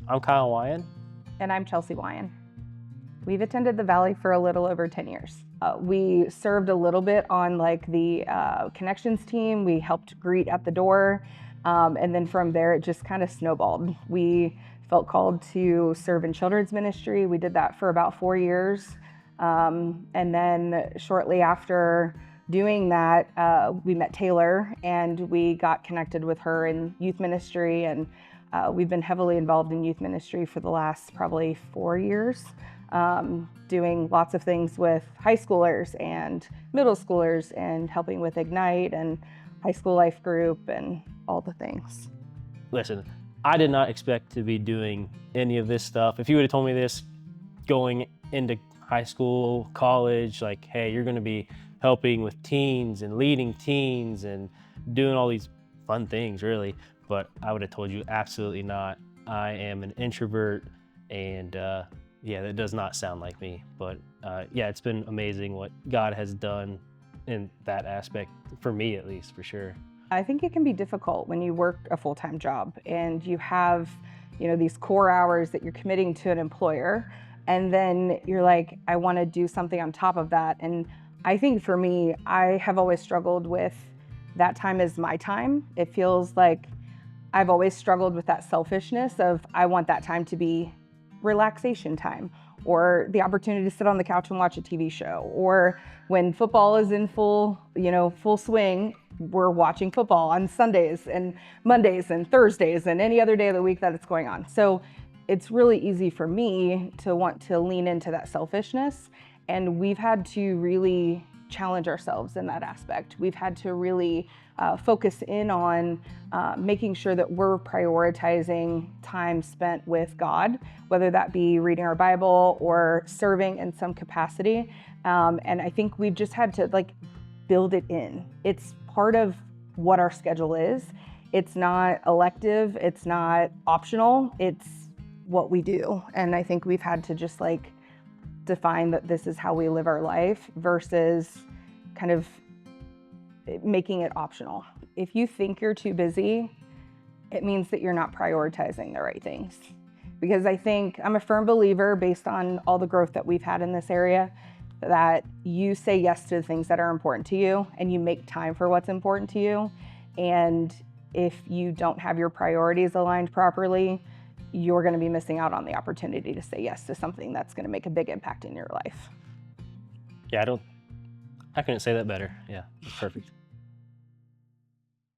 I'm Kyle Wyan. And I'm Chelsea Wyan. We've attended the Valley for a little over 10 years. We served a little bit on like the connections team. We helped greet at the door. And then from there, it just kind of snowballed. We felt called to serve in children's ministry. We did that for about 4 years. And then shortly after doing that, we met Taylor and we got connected with her in youth ministry. And we've been heavily involved in youth ministry for the last probably 4 years, doing lots of things with high schoolers and middle schoolers and helping with Ignite and high school life group and all the things. Listen, I did not expect to be doing any of this stuff. If you would have told me this going into high school, college, like, hey, you're going to be helping with teens and leading teens and doing all these fun things, really. But I would have told you absolutely not. I am an introvert, and yeah, that does not sound like me. But yeah, it's been amazing what God has done in that aspect, for me at least, for sure. I think it can be difficult when you work a full-time job and you have, these core hours that you're committing to an employer, and then you're like, I want to do something on top of that. And I think for me, I have always struggled with that time is my time. It feels like I've always struggled with that selfishness of I want that time to be relaxation time, or the opportunity to sit on the couch and watch a TV show, or when football is in full swing, we're watching football on Sundays and Mondays and Thursdays and any other day of the week that it's going on. So it's really easy for me to want to lean into that selfishness, and we've had to really challenge ourselves in that aspect. We've had to really focus in on making sure that we're prioritizing time spent with God, whether that be reading our Bible or serving in some capacity. And I think we've just had to build it in. It's part of what our schedule is. It's not elective, it's not optional, it's what we do. And I think we've had to just define that this is how we live our life versus kind of making it optional. If you think you're too busy, it means that you're not prioritizing the right things. Because I think I'm a firm believer, based on all the growth that we've had in this area, that you say yes to the things that are important to you and you make time for what's important to you. And if you don't have your priorities aligned properly, you're going to be missing out on the opportunity to say yes to something that's going to make a big impact in your life. Yeah, I couldn't say that better. Yeah, it's perfect.